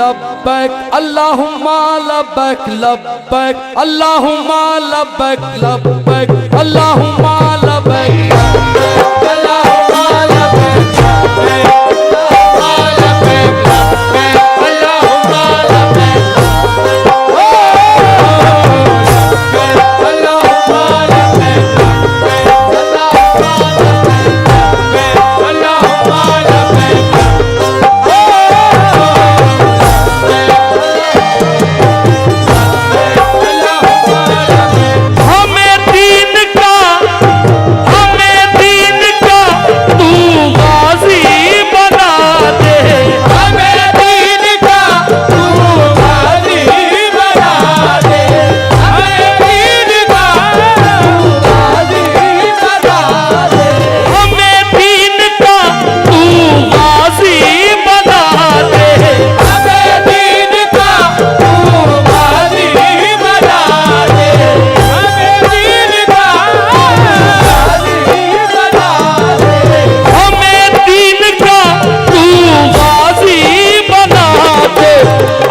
लब्बैक अल्लाहुम्मा लब्बैक लब्बैक अल्लाहुम्मा लब्बैक लब्बैक अल्लाहुम्मा लब्बैक अल्लाहुम्मा लब्बैक अल्लाहुम्मा लब्बैक अल्लाहुम्मा लब्बैक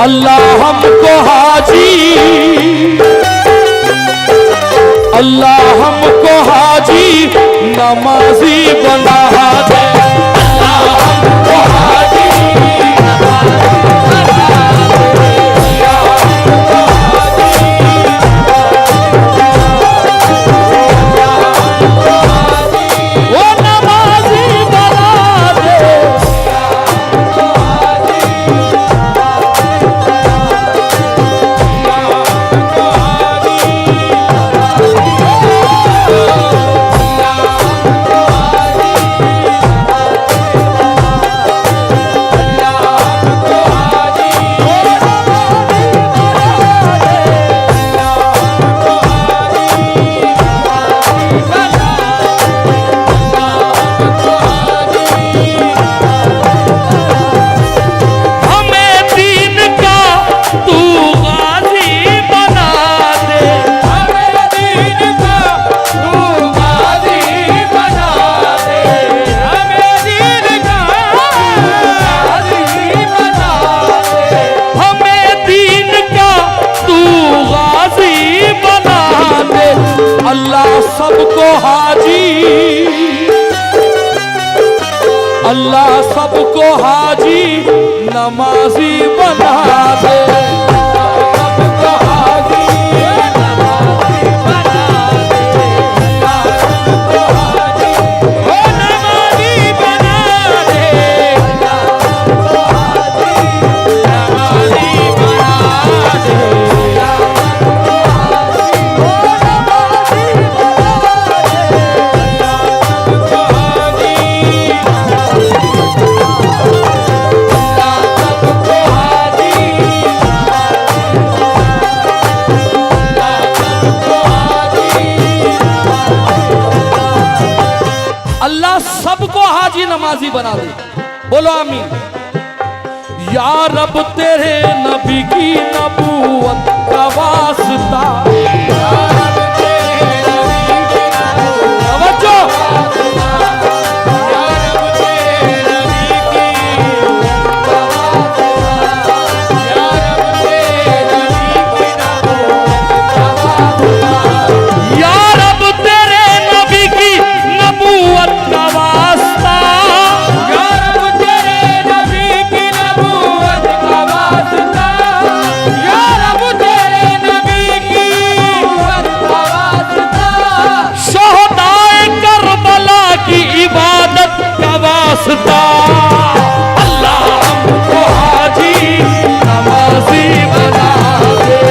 अल्लाह हमको हाजी, अल्लाह हमको हाजी नमाजी बना दे। अल्लाह हमको हाजी सबको हाजी, अल्लाह सबको हाजी नमाजी बना दे। सबको हाजी नमाजी बना दे। सबको हाजी नमाजी बना दे। सबको हाजी नमाजी बना दे। सबको हाजी नमाजी बना दे। बोलो आमीन। या रब तेरे नबी की नबूवत का वास्ता, या रब तेरे नबी की नबूवत का वास्ता, या रब तेरे नबी की नबूवत का वास्ता, या रब तेरे नबी की नबूवत का वास्ता, या रब तेरे नबी की नबूवत का वास्ता, या रब तेरे नबी की नबूवत का वास्ता, या रब तेरे नबी की नबूवत का वास्ता, शोहदाए करबला की इबादत का वास्ता, अल्लाह हमको हाजी नमाजी बना दे।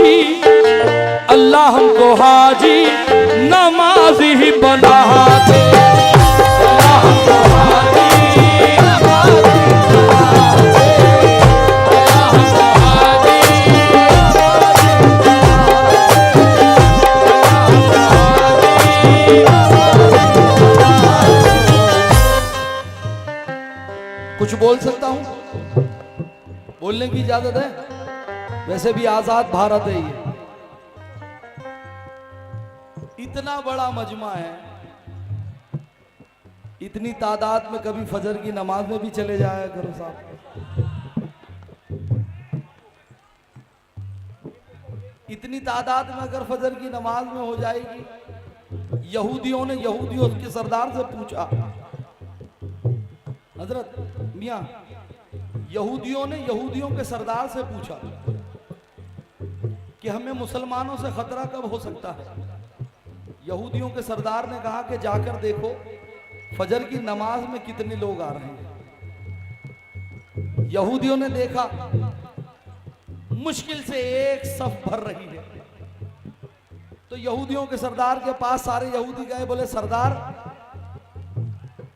हाजी, अल्लाह हमको हाजी नमाजी ही बना दे। अल्लाह हमको हाजी कुछ बोल सकता हूं, बोलने की इजाजत है? वैसे भी आजाद भारत है ये। इतना बड़ा मजमा है, इतनी तादाद में कभी फजर की नमाज में भी चले जाया करो साहब। इतनी तादाद में अगर फजर की नमाज में हो जाएगी। यहूदियों ने यहूदियों के सरदार से पूछा, हजरत मियां, यहूदियों ने यहूदियों के सरदार से पूछा कि हमें मुसलमानों से खतरा कब हो सकता है। यहूदियों के सरदार ने कहा कि जाकर देखो फजर की नमाज में कितने लोग आ रहे हैं। यहूदियों ने देखा मुश्किल से एक सफ भर रही है। तो यहूदियों के सरदार के पास सारे यहूदी गए, बोले सरदार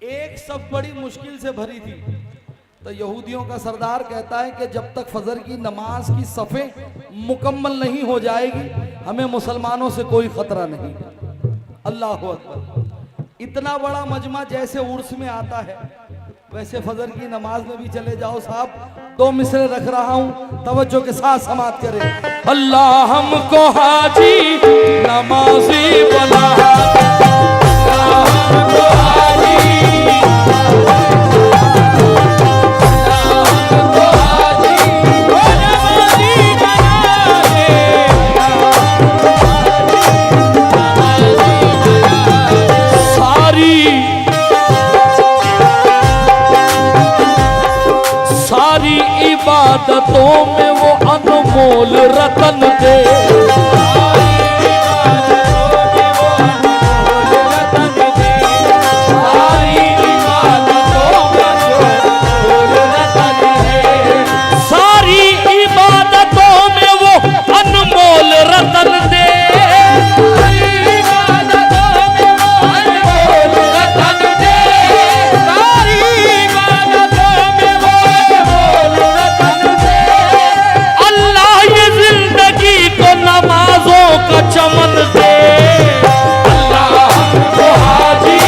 एक सफ बड़ी मुश्किल से भरी थी। तो यहूदियों का सरदार कहता है कि जब तक फजर की नमाज की सफ़े मुकम्मल नहीं हो जाएगी हमें मुसलमानों से कोई खतरा नहीं। अल्लाह अकबर। इतना बड़ा मजमा जैसे उर्स में आता है वैसे फजर की नमाज में भी चले जाओ साहब। 2 मिसरे रख रहा हूं, तवज्जो के साथ समाअत करें। अल्लाह हमको हाजी नमाजी बना दे। हमको हाजी इबादतों में वो अनमोल रतन दे। सारी इबादतों में वो अनमोल रतन दे। चमन दे। अल्लाह हमको हाजी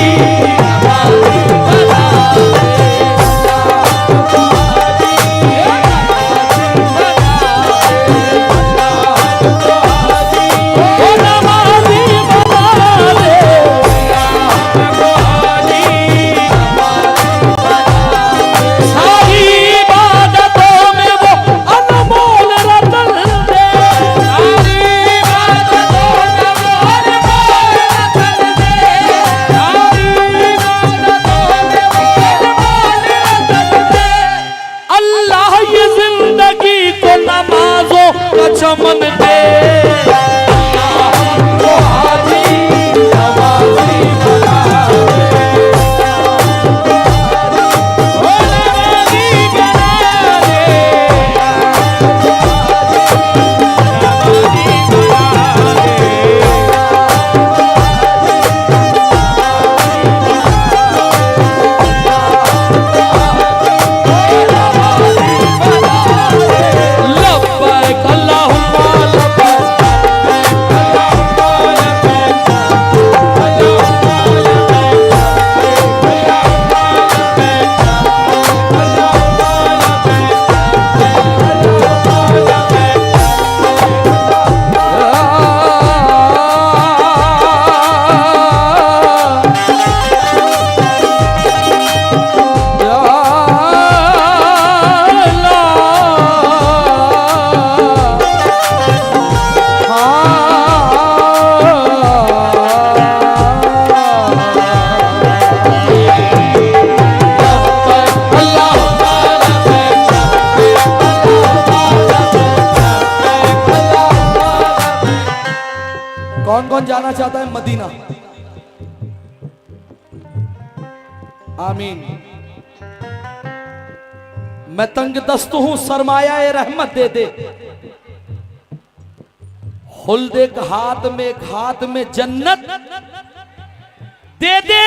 चमन दे। कौन कौन जाना चाहता है मदीना? आमीन। मैं तंग दस्त हूं, सरमाया ए रहमत दे दे। खुल्द एक हाथ में जन्नत दे दे,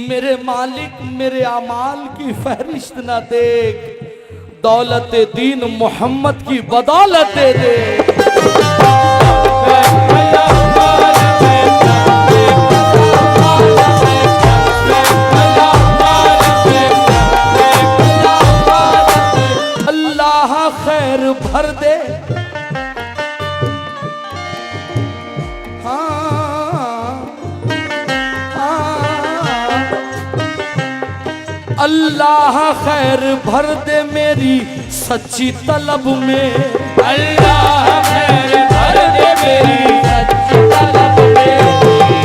मेरे मालिक मेरे अमाल की फहरिस्त ना देख, दौलत दीन मोहम्मद की बदौलत दे दे। अल्लाह खैर भर दे, अल्लाह खैर भर दे मेरी सच्ची तलब में, अल्लाह खैर भर दे मेरी सच्ची तलब में,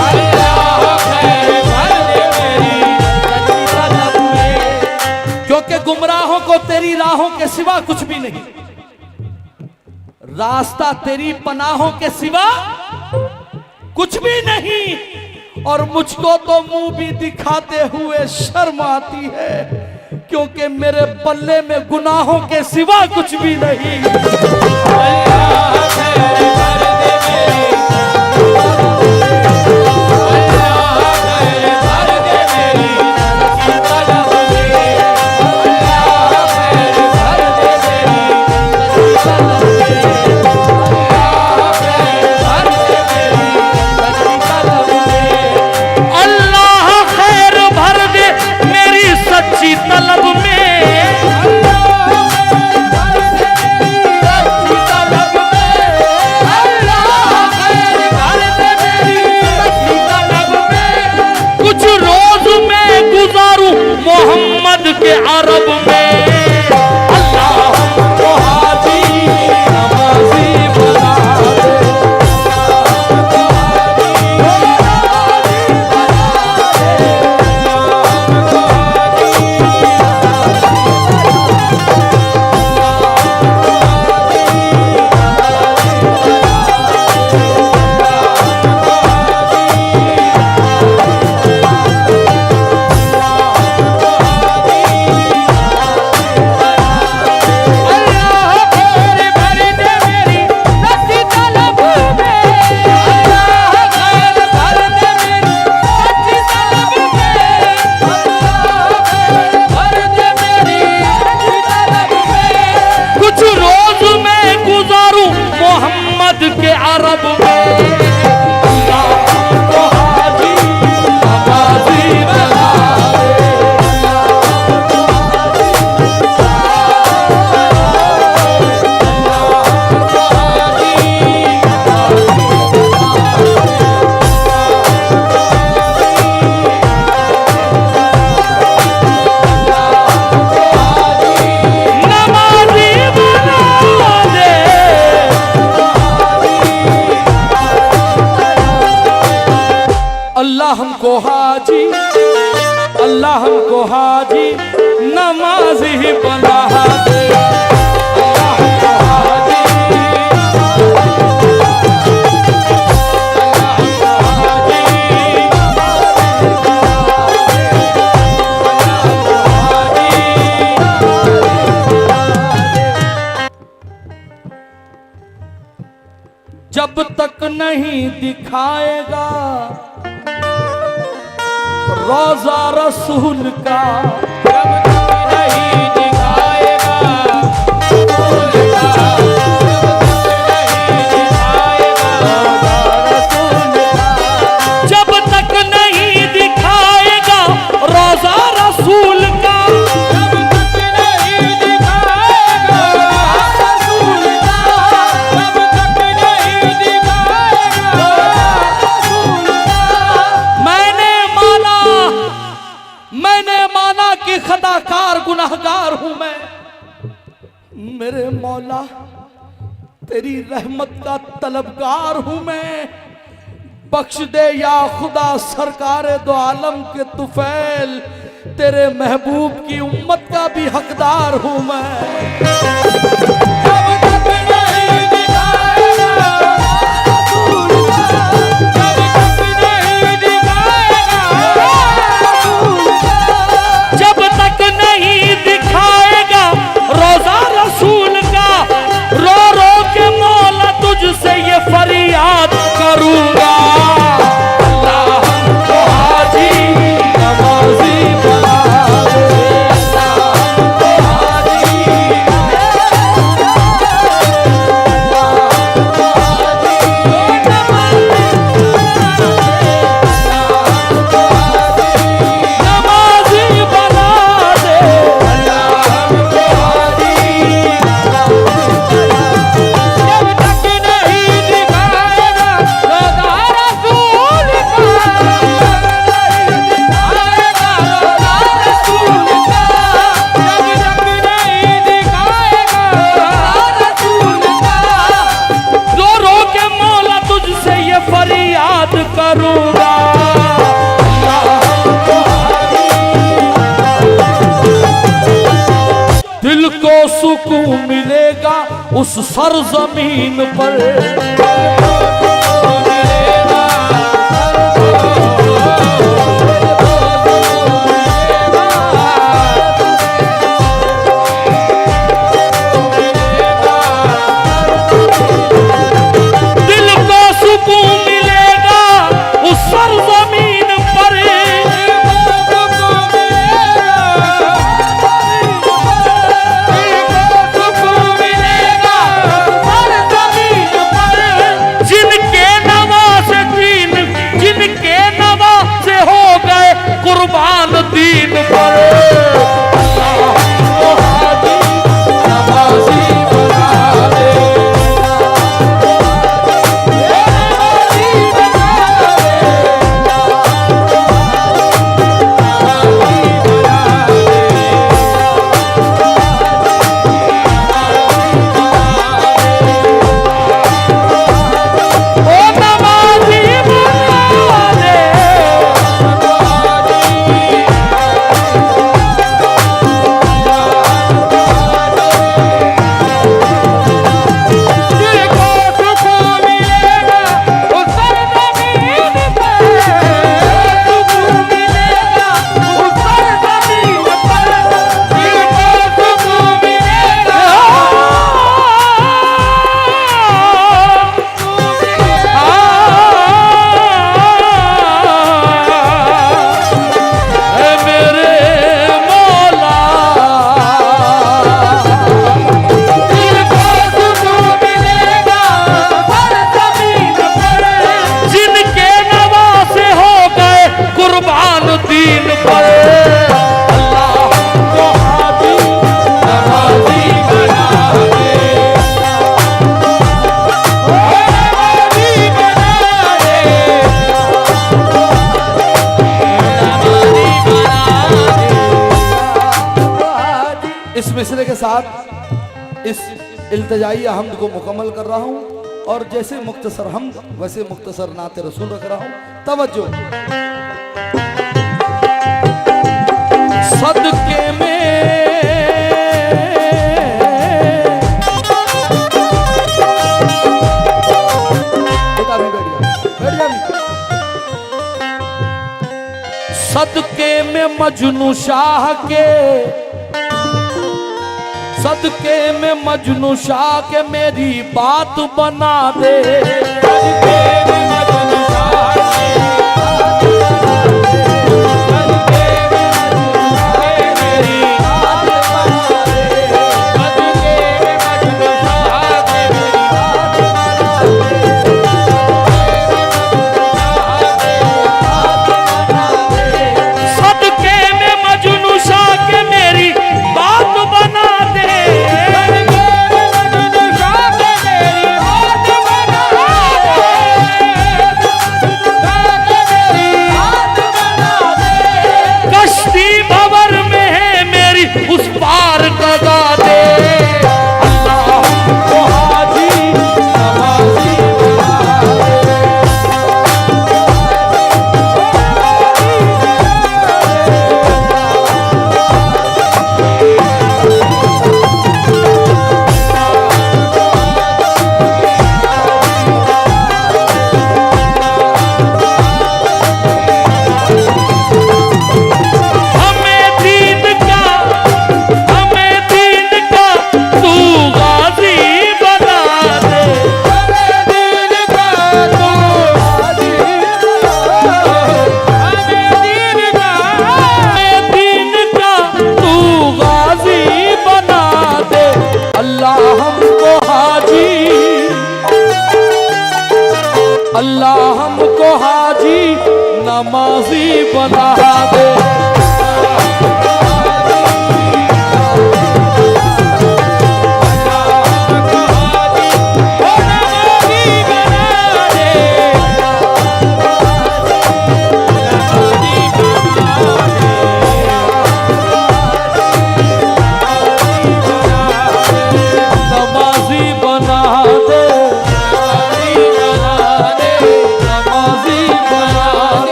अल्लाह खैर भर दे मेरी सच्ची तलब में। क्योंकि गुमराहों को तेरी राहों के सिवा कुछ भी नहीं, रास्ता तेरी पनाहों के सिवा कुछ भी नहीं। और मुझको तो मुंह भी दिखाते हुए शर्म आती है, क्योंकि मेरे पल्ले में गुनाहों के सिवा कुछ भी नहीं। अल्लाह खैर भर दे मेरी, अल्लाह खैर भर दे मेरी सच्ची तलब में, अल्लाह खैर भर दे मेरी सच्ची तलब में, अल्लाह खैर भर दे मेरी सच्ची तलब में। अल्लाह खैर भर दे मेरी सच्ची तलब में, कुछ रोज मैं गुजारूं मोहम्मद के अरब में, अल्लाह हमको हाजी नमाजी बना दे। के अरब में, अल्लाह हमको हाजी नमाजी बना दे। अल्लाह हमको हाजी, अल्लाह हमको हाजी नमाजी बना दे। अल्लाह हमको हाजी, अल्लाह हमको हाजी जब तक नहीं दिखाएगा रोजा रसूल का, जब तक नहीं दिखाएगा रसूल का, जब तक नहीं दिखाएगा रोजा रसूल का, जब तक नहीं दिखाएगा रसूल का, जब तक नहीं दिखाएगा रसूल का। मैंने माना कि खताकार गुनाहगार हूं मैं, मेरे मौला तेरी रहमत का तलबगार हूं मैं, बख्श दे या खुदा सरकार दो आलम के तुफैल, तेरे महबूब की उम्मत का भी हकदार हूं मैं। जब तक नहीं दिखाएगा रसूल का, जब तक नहीं दिखाएगा रसूल का, जब तक नहीं दिखाएगा रोजा रसूल का, रो रो के मौला तुझ फरियाद करूंगा। अल्लाह हमको हाजी नमाजी बना दे। दिल को सुकून मिलेगा उस सरजमीन पर। दिल को सुकून मिलेगा उस सरजमीन पर। कुर्बान दीन पर। अल्लाह हादी नमाजी बना दे। नमाजी बना दे। नमाजी बना दे। ओ नमाजी बना दे। इस मिसरे के साथ इस इल्तिजाई हम्द को मुकम्मल कर रहा हूँ और जैसे मुख्तसर हम्द वैसे मुख्तसर नाते रसूल रख रहा हूँ। तवज्जो। सदके में सदके में मजनू शाह के, सदके में मजनू शाह के मेरी बात बना दे। सदके में मजनू शाह के, सदके में मजनू शाह के मेरी बात बना दे। सदके में मजनू शाह के मेरी बात बना दे। सदके में मजनू शाह के मेरी बात बना दे। अल्लाह हमको हाजी नमाजी बना दे।